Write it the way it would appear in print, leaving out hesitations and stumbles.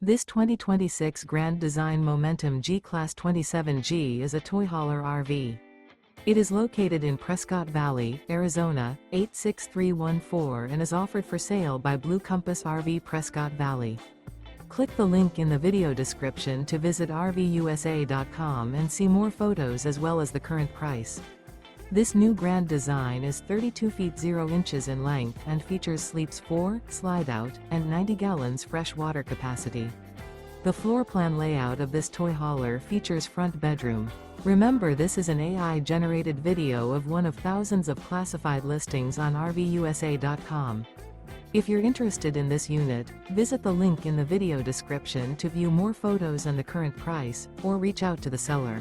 This 2026 Grand Design Momentum G-Class 27G is a toy hauler RV. It is located in Prescott Valley, Arizona, 86314 and is offered for sale by Blue Compass RV Prescott Valley. Click the link in the video description to visit RVUSA.com and see more photos as well as the current price. This new Grand Design is 32 feet 0 inches in length and features sleeps 4, slide-out, and 90 gallons fresh water capacity. The floor plan layout of this toy hauler features front bedroom. Remember, this is an AI-generated video of one of thousands of classified listings on RVUSA.com. If you're interested in this unit, visit the link in the video description to view more photos and the current price, or reach out to the seller.